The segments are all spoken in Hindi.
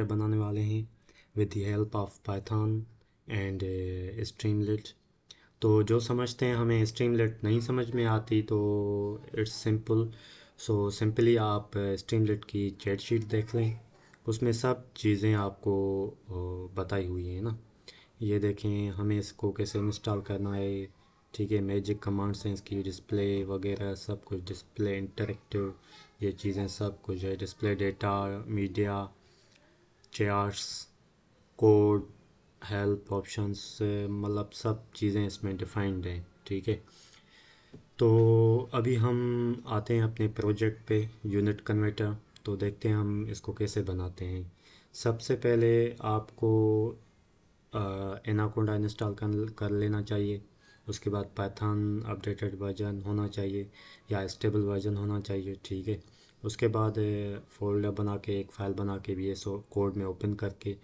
कन्वर्टर बनाने वाले हैं with the help of Python and Streamlit. तो जो समझते हैं हमें स्ट्रीमलेट नहीं समझ में आती तो इट्स सिंपल। सो सिंपली आप स्ट्रीमलेट की चैट शीट देख लें, उसमें सब चीज़ें आपको बताई हुई हैं ना। ये देखें हमें इसको कैसे इंस्टॉल करना है, ठीक है। मैजिक कमांड्स हैं इसकी, डिस्प्ले वगैरह सब कुछ, डिस्प्ले इंटरेक्टिव, ये चीज़ें सब कुछ है। Display data, media, charts, code, help options, मतलब सब चीज़ें इसमें डिफाइंड हैं, ठीक है। तो अभी हम आते हैं अपने प्रोजेक्ट पे, यूनिट कन्वर्टर। तो देखते हैं हम इसको कैसे बनाते हैं। सबसे पहले आपको एनाकोंडा इंस्टॉल कर लेना चाहिए। उसके बाद पाइथन अपडेटेड वर्जन होना चाहिए या स्टेबल वर्जन होना चाहिए, ठीक है। उसके बाद फोल्डर बना के, एक फ़ाइल बना के भी सो कोड में ओपन करके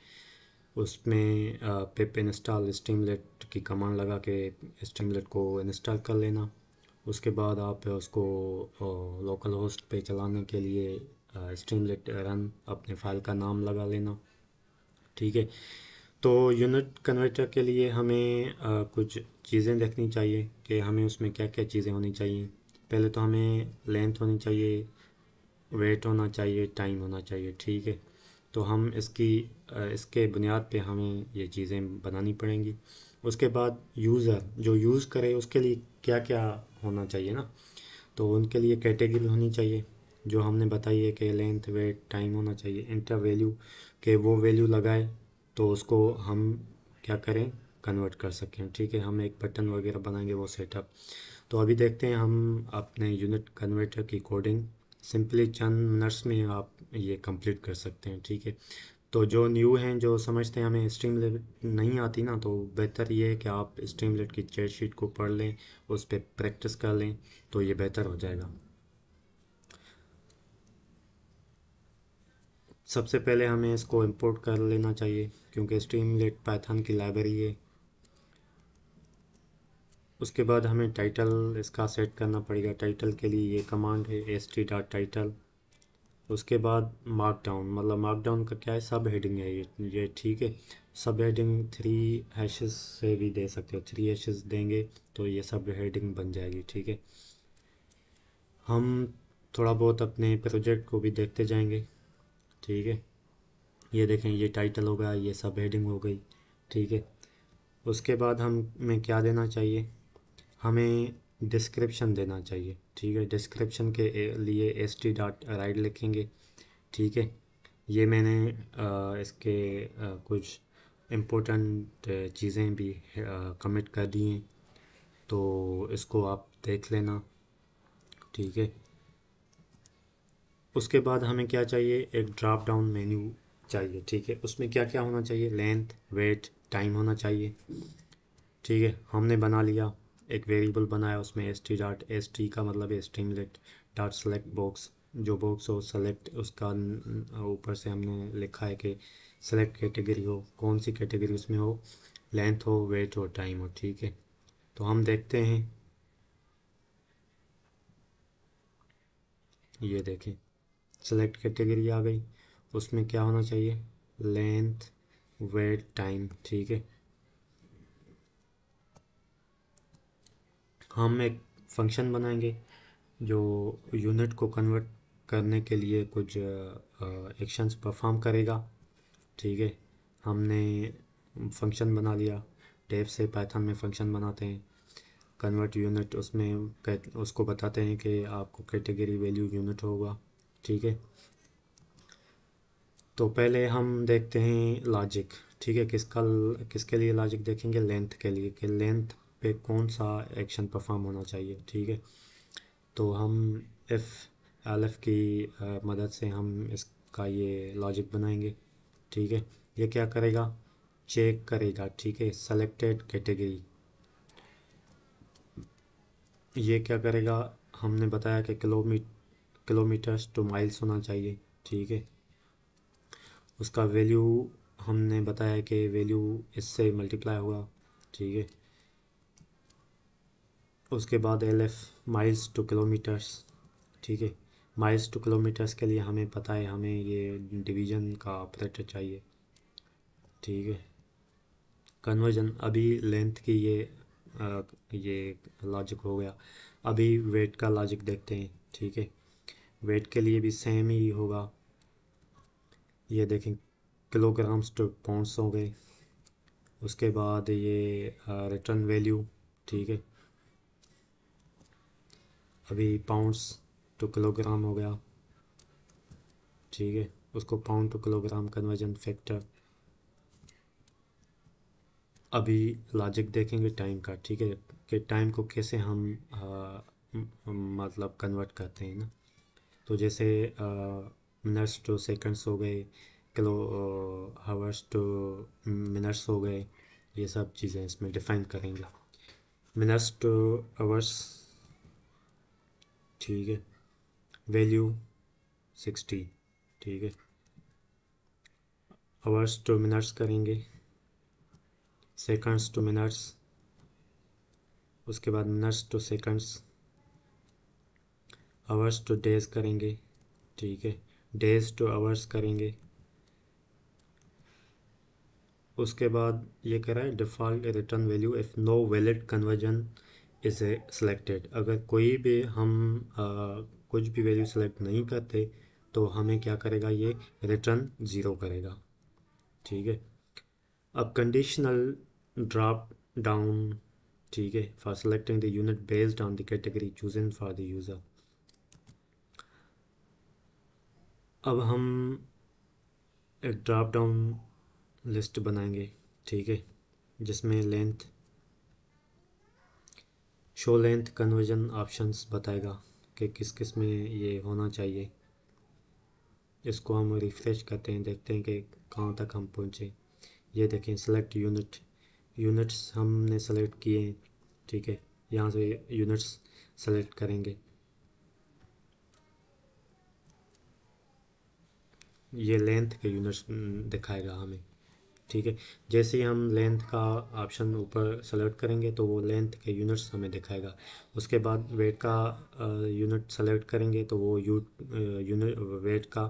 उसमें पिप इंस्टॉल स्ट्रीमलेट की कमांड लगा के स्ट्रीमलेट को इंस्टॉल कर लेना। उसके बाद आप उसको लोकल होस्ट पे चलाने के लिए स्ट्रीमलेट रन अपने फ़ाइल का नाम लगा लेना, ठीक है। तो यूनिट कन्वर्टर के लिए हमें कुछ चीज़ें देखनी चाहिए कि हमें उसमें क्या क्या चीज़ें होनी चाहिए। पहले तो हमें लेंथ होनी चाहिए, वेट होना चाहिए, टाइम होना चाहिए, ठीक है। तो हम इसके बुनियाद पे हमें ये चीज़ें बनानी पड़ेंगी। उसके बाद यूज़र जो यूज़ करे उसके लिए क्या क्या होना चाहिए ना, तो उनके लिए कैटेगरी होनी चाहिए जो हमने बताई है कि लेंथ, वेट, टाइम होना चाहिए। इंटर वैल्यू के वो वैल्यू लगाए तो उसको हम क्या करें, कन्वर्ट कर सकें, ठीक है। हम एक बटन वगैरह बनाएंगे वो सेटअप। तो अभी देखते हैं हम अपने यूनिट कन्वर्टर की कोडिंग। सिंपली चंद मिनट्स में आप ये कंप्लीट कर सकते हैं, ठीक है। तो जो न्यू हैं, जो समझते हैं हमें स्ट्रीमलेट नहीं आती ना, तो बेहतर ये है कि आप स्ट्रीमलेट की चैट शीट को पढ़ लें, उस पर प्रैक्टिस कर लें, तो ये बेहतर हो जाएगा। सबसे पहले हमें इसको इंपोर्ट कर लेना चाहिए क्योंकि स्ट्रीमलेट पाइथन की लाइब्रेरी है। उसके बाद हमें टाइटल इसका सेट करना पड़ेगा। टाइटल के लिए ये कमांड है st.title। उसके बाद मार्कडाउन, मतलब मार्कडाउन का क्या है, सब हेडिंग है ये, ठीक है। सब हेडिंग 3 हैशेस से भी दे सकते हो, 3 हैशेस देंगे तो ये सब हेडिंग बन जाएगी, ठीक है। हम थोड़ा बहुत अपने प्रोजेक्ट को भी देखते जाएंगे, ठीक है। ये देखें, ये टाइटल हो गया, ये सब हेडिंग हो गई, ठीक है। उसके बाद हमें क्या देना चाहिए, हमें डिस्क्रिप्शन देना चाहिए, ठीक है। डिस्क्रिप्शन के लिए st.write लिखेंगे, ठीक है। ये मैंने इसके कुछ इम्पोर्टेंट चीज़ें भी कमिट कर दी हैं, तो इसको आप देख लेना, ठीक है। उसके बाद हमें क्या चाहिए, एक ड्रॉप डाउन मेन्यू चाहिए, ठीक है। उसमें क्या क्या होना चाहिए, लेंथ, वेट, टाइम होना चाहिए, ठीक है। हमने बना लिया, एक वेरिएबल बनाया, उसमें st का मतलब है स्ट्रीमलेट डॉट सेलेक्ट बॉक्स, जो बॉक्स हो सेलेक्ट उसका ऊपर से हमने लिखा है कि सेलेक्ट कैटेगरी हो, कौन सी कैटेगरी उसमें हो, लेंथ हो, वेट हो, टाइम हो, ठीक है। तो हम देखते हैं, ये देखें सेलेक्ट कैटेगरी आ गई। उसमें क्या होना चाहिए, लेंथ, वेट, टाइम, ठीक है। हम एक फंक्शन बनाएंगे जो यूनिट को कन्वर्ट करने के लिए कुछ एक्शंस परफॉर्म करेगा, ठीक है। हमने फंक्शन बना लिया, टैब से पाइथन में फंक्शन बनाते हैं कन्वर्ट यूनिट, उसमें उसको बताते हैं कि आपको कैटेगरी वैल्यू यूनिट होगा, ठीक है। तो पहले हम देखते हैं लॉजिक, ठीक है। किसके लिए लॉजिक देखेंगे, लेंथ के लिए, कि लेंथ पे कौन सा एक्शन परफॉर्म होना चाहिए, ठीक है। तो हम इफ़ एल्फ की मदद से हम इसका ये लॉजिक बनाएंगे, ठीक है। ये क्या करेगा, चेक करेगा, ठीक है, सेलेक्टेड कैटेगरी। ये क्या करेगा, हमने बताया कि किलोमीटर्स टू माइल्स होना चाहिए, ठीक है। उसका वैल्यू हमने बताया कि वैल्यू इससे मल्टीप्लाई हुआ, ठीक है। उसके बाद L F miles to kilometers, ठीक है। माइल्स टू किलोमीटर्स के लिए हमें पता है हमें ये डिवीज़न का ऑपरेटर चाहिए, ठीक है। कन्वर्जन अभी लेंथ की ये लॉजिक हो गया। अभी वेट का लॉजिक देखते हैं, ठीक है। वेट के लिए भी सेम ही होगा। ये देखें, किलोग्राम्स टू पाउंड्स हो गए। उसके बाद ये रिटर्न वैल्यू, ठीक है। अभी पाउंड्स टू किलोग्राम हो गया, ठीक है। उसको pound to kilogram conversion factor. अभी लॉजिक देखेंगे टाइम का, ठीक है, कि टाइम को कैसे हम मतलब कन्वर्ट करते हैं ना। तो जैसे मिनट्स टू सेकंड्स हो गए, किलो हावर्स टू मिनट्स हो गए, ये सब चीज़ें इसमें डिफाइन करेंगे। मिनट्स टू आवर्स, ठीक है, वैल्यू 60, ठीक है। आवर्स टू मिनट्स करेंगे, सेकंड्स टू मिनट्स, उसके बाद minutes two seconds, hours two days करेंगे, ठीक है, डेज़ टू आवर्स करेंगे। उसके बाद ये कह रहा है default return value if no valid conversion is selected. अगर कोई भी हम कुछ भी वैल्यू सेलेक्ट नहीं करते तो हमें क्या करेगा, ये रिटर्न ज़ीरो करेगा, ठीक है। अब कंडीशनल ड्रॉप डाउन, ठीक है, for selecting the unit based on the category chosen for the user. अब हम एक ड्रॉप डाउन लिस्ट बनाएंगे, ठीक है, जिसमें length, show length conversion options बताएगा कि किस किस में ये होना चाहिए। इसको हम रिफ्रेश करते हैं, देखते हैं कि कहाँ तक हम पहुँचे। ये देखें, सेलेक्ट यूनिट, यूनिट्स हमने सेलेक्ट किए हैं, ठीक है। यहाँ से यूनिट्स सेलेक्ट करेंगे, ये लेंथ के यूनिट्स दिखाएगा हमें, ठीक है। जैसे ही हम लेंथ का ऑप्शन ऊपर सेलेक्ट करेंगे तो वो लेंथ के यूनिट्स हमें दिखाएगा। उसके बाद वेट का यूनिट सेलेक्ट करेंगे तो वो यूनिट वेट का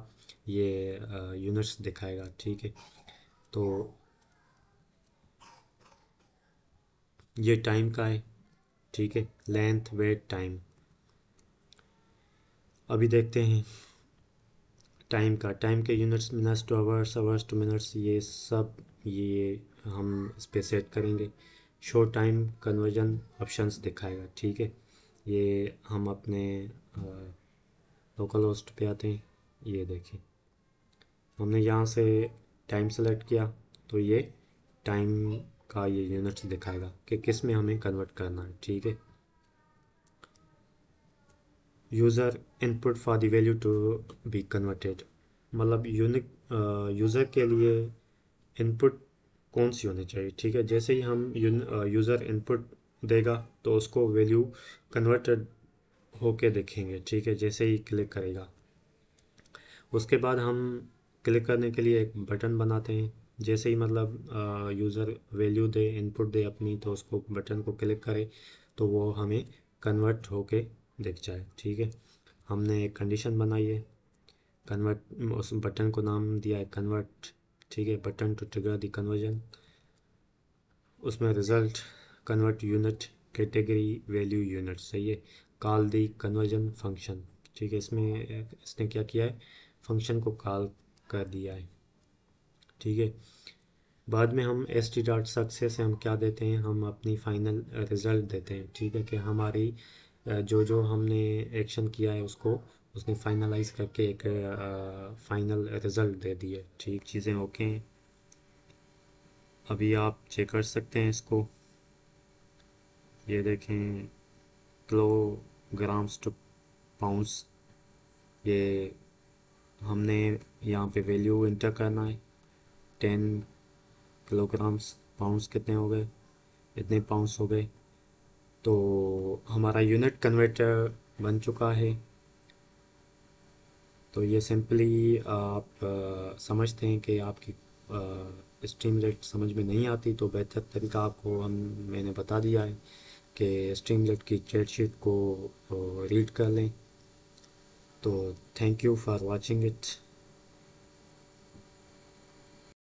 ये यूनिट्स दिखाएगा, ठीक है। तो ये टाइम का है, ठीक है, लेंथ वेट टाइम। अभी देखते हैं टाइम का, टाइम के units minutes two hours, hours two minutes, ये सब ये हम इस पे सेट करेंगे। शो टाइम कन्वर्जन ऑप्शंस दिखाएगा, ठीक है। ये हम अपने लोकल होस्ट पे आते हैं, ये देखें, हमने यहाँ से टाइम सेलेक्ट किया तो ये टाइम का ये यूनिट्स दिखाएगा कि किस में हमें कन्वर्ट करना है, ठीक है। User input for the value to be converted, मतलब यूनिक यूज़र के लिए इनपुट कौन सी होनी चाहिए, ठीक है। जैसे ही हम यूज़र इनपुट देगा तो उसको वैल्यू कन्वर्टेड होके देखेंगे, ठीक है, जैसे ही क्लिक करेगा। उसके बाद हम क्लिक करने के लिए एक बटन बनाते हैं। जैसे ही मतलब यूज़र वैल्यू दे, इनपुट दे अपनी, तो उसको बटन को क्लिक करे तो वो हमें कन्वर्ट होके दिख जाए, ठीक है। हमने एक कंडीशन बनाई है, कन्वर्ट, उस बटन को नाम दिया है कन्वर्ट, ठीक है, button to trigger the conversion. उसमें result convert unit category value unit, सही है। कॉल दी कन्वर्जन फंक्शन, ठीक है, इसमें इसने क्या किया है, फंक्शन को कॉल कर दिया है, ठीक है। बाद में हम एस टी डॉट सक्सेस से हम क्या देते हैं, हम अपनी फाइनल रिज़ल्ट देते हैं, ठीक है, कि हमारी जो जो हमने एक्शन किया है उसको उसने फाइनलाइज करके एक फाइनल रिज़ल्ट दे दिए, ठीक, चीज़ें ओके हैं। अभी आप चेक कर सकते हैं इसको, ये देखें, किलोग्राम्स टू पाउंड्स, ये हमने यहाँ पे वैल्यू इंटर करना है, 10 किलोग्राम्स, पाउंड्स कितने हो गए, इतने पाउंड्स हो गए। तो हमारा यूनिट कन्वर्टर बन चुका है। तो ये सिंपली आप समझते हैं कि आपकी स्ट्रीम रेट समझ में नहीं आती तो बेहतर तरीका आपको हम मैंने बता दिया है कि स्ट्रीम रेट की चैट शीट को रीड कर लें। तो thank you for watching it.